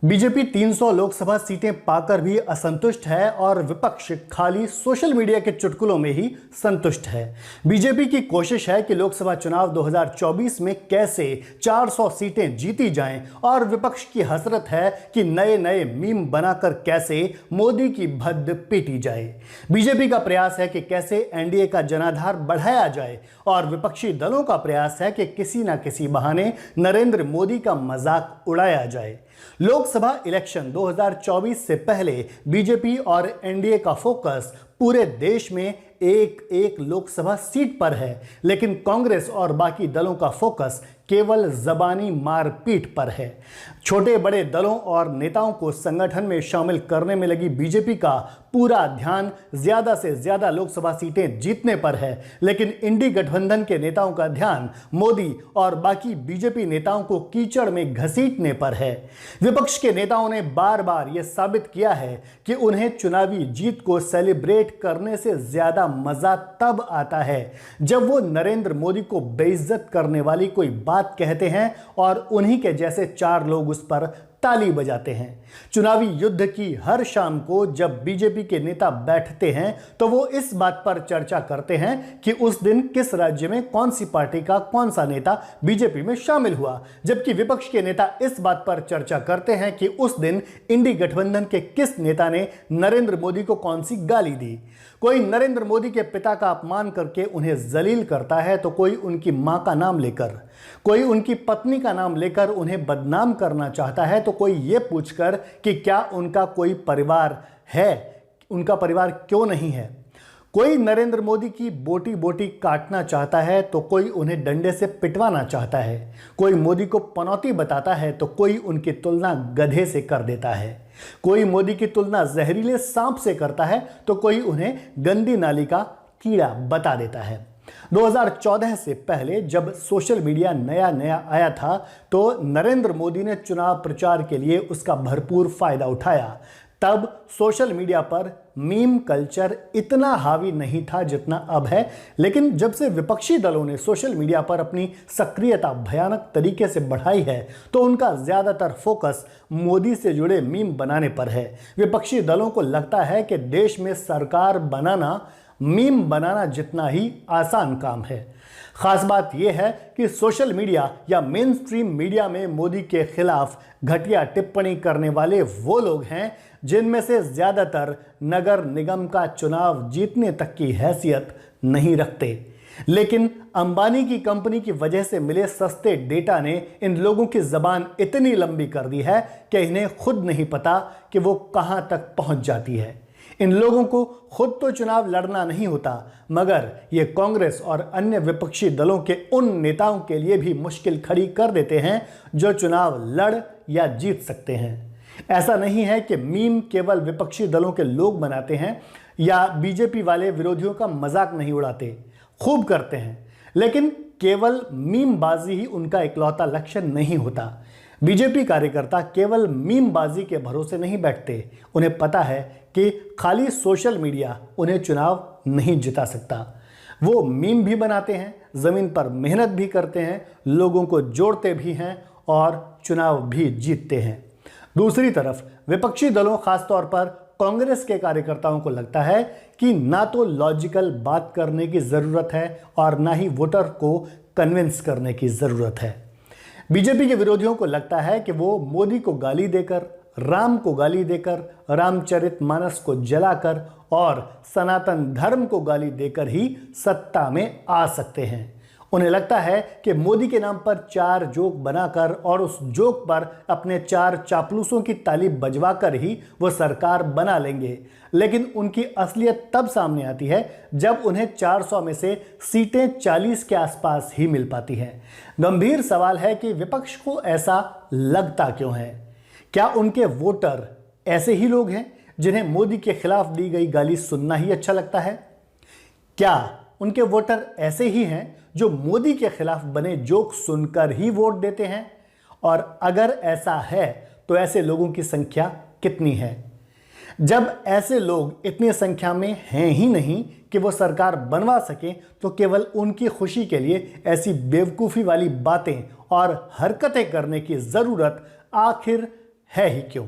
BJP 300 Lok Sabha सीटें पाकर भी असंतुष्ट है और विपक्ष खाली सोशल मीडिया के चुटकुलों में ही संतुष्ट है। बीजेपी की कोशिश है कि लोकसभा चुनाव 2024 में कैसे 400 सीटें जीती जाएं और विपक्ष की हसरत है कि नए नए मीम बनाकर कैसे मोदी की भद्द पीटी जाए। बीजेपी का प्रयास है कि कैसे एनडीए का जनाधार बढ़ाया जाए और विपक्षी दलों का प्रयास है कि किसी न किसी बहाने नरेंद्र मोदी का मजाक उड़ाया जाए। लोकसभा इलेक्शन 2024 से पहले बीजेपी और एनडीए का फोकस पूरे देश में एक एक लोकसभा सीट पर है, लेकिन कांग्रेस और बाकी दलों का फोकस केवल जबानी मारपीट पर है। छोटे बड़े दलों और नेताओं को संगठन में शामिल करने में लगी बीजेपी का पूरा ध्यान ज्यादा से ज्यादा लोकसभा सीटें जीतने पर है, लेकिन इंडी गठबंधन के नेताओं का ध्यान मोदी और बाकी बीजेपी नेताओं को कीचड़ में घसीटने पर है। विपक्ष के नेताओं ने बार बार यह साबित किया है कि उन्हें चुनावी जीत को सेलिब्रेट करने से ज्यादा मजा तब आता है जब वो नरेंद्र मोदी को बेइज्जत करने वाली कोई बात कहते हैं और उन्हीं के जैसे चार लोग उस पर ताली बजाते हैं। चुनावी युद्ध की हर शाम को जब बीजेपी के नेता बैठते हैं तो वो इस बात पर चर्चा करते हैं कि उस दिन किस राज्य में कौन सी पार्टी का कौन सा नेता बीजेपी में शामिल हुआ, जबकि विपक्ष के नेता इस बात पर चर्चा करते हैं कि उस दिन इंडी गठबंधन के किस नेता ने नरेंद्र मोदी को कौन सी गाली दी। कोई नरेंद्र मोदी के पिता का अपमान करके उन्हें जलील करता है तो कोई उनकी मां का नाम लेकर, कोई उनकी पत्नी का नाम लेकर उन्हें बदनाम करना चाहता है तो कोई ये पूछकर कि क्या उनका कोई परिवार है, उनका परिवार क्यों नहीं है। कोई नरेंद्र मोदी की बोटी बोटी काटना चाहता है तो कोई उन्हें डंडे से पिटवाना चाहता है। कोई मोदी को पनौती बताता है तो कोई उनकी तुलना गधे से कर देता है। कोई मोदी की तुलना जहरीले सांप से करता है तो कोई उन्हें गंदी नाली का कीड़ा बता देता है। 2014 से पहले जब सोशल मीडिया नया नया आया था तो नरेंद्र मोदी ने चुनाव प्रचार के लिए उसका भरपूर फायदा उठाया। तब सोशल मीडिया पर मीम कल्चर इतना हावी नहीं था जितना अब है, लेकिन जब से विपक्षी दलों ने सोशल मीडिया पर अपनी सक्रियता भयानक तरीके से बढ़ाई है तो उनका ज्यादातर फोकस मोदी से जुड़े मीम बनाने पर है। विपक्षी दलों को लगता है कि देश में सरकार बनाना मीम बनाना जितना ही आसान काम है। खास बात यह है कि सोशल मीडिया या मेन स्ट्रीम मीडिया में मोदी के खिलाफ घटिया टिप्पणी करने वाले वो लोग हैं जिनमें से ज्यादातर नगर निगम का चुनाव जीतने तक की हैसियत नहीं रखते, लेकिन अंबानी की कंपनी की वजह से मिले सस्ते डेटा ने इन लोगों की जबान इतनी लंबी कर दी है कि इन्हें खुद नहीं पता कि वो कहां तक पहुंच जाती है। इन लोगों को खुद तो चुनाव लड़ना नहीं होता, मगर ये कांग्रेस और अन्य विपक्षी दलों के उन नेताओं के लिए भी मुश्किल खड़ी कर देते हैं जो चुनाव लड़ या जीत सकते हैं। ऐसा नहीं है कि मीम केवल विपक्षी दलों के लोग बनाते हैं या बीजेपी वाले विरोधियों का मजाक नहीं उड़ाते, खूब करते हैं, लेकिन केवल मीम बाजी ही उनका इकलौता लक्ष्य नहीं होता। बीजेपी कार्यकर्ता केवल मीम बाजी के भरोसे नहीं बैठते। उन्हें पता है कि खाली सोशल मीडिया उन्हें चुनाव नहीं जिता सकता। वो मीम भी बनाते हैं, जमीन पर मेहनत भी करते हैं, लोगों को जोड़ते भी हैं और चुनाव भी जीतते हैं। दूसरी तरफ विपक्षी दलों, खासतौर पर कांग्रेस के कार्यकर्ताओं को लगता है कि ना तो लॉजिकल बात करने की जरूरत है और ना ही वोटर को कन्विंस करने की जरूरत है। बीजेपी के विरोधियों को लगता है कि वो मोदी को गाली देकर, राम को गाली देकर, रामचरितमानस को जलाकर और सनातन धर्म को गाली देकर ही सत्ता में आ सकते हैं। उन्हें लगता है कि मोदी के नाम पर चार जोक बनाकर और उस जोक पर अपने चार चापलूसों की ताली बजवाकर ही वो सरकार बना लेंगे, लेकिन उनकी असलियत तब सामने आती है जब उन्हें 400 में से सीटें 40 के आसपास ही मिल पाती हैं। गंभीर सवाल है कि विपक्ष को ऐसा लगता क्यों है? क्या उनके वोटर ऐसे ही लोग हैं जिन्हें मोदी के खिलाफ दी गई गाली सुनना ही अच्छा लगता है? क्या उनके वोटर ऐसे ही हैं जो मोदी के खिलाफ बने जोक सुनकर ही वोट देते हैं? और अगर ऐसा है तो ऐसे लोगों की संख्या कितनी है? जब ऐसे लोग इतनी संख्या में हैं ही नहीं कि वो सरकार बनवा सकें तो केवल उनकी खुशी के लिए ऐसी बेवकूफ़ी वाली बातें और हरकतें करने की ज़रूरत आखिर है ही क्यों।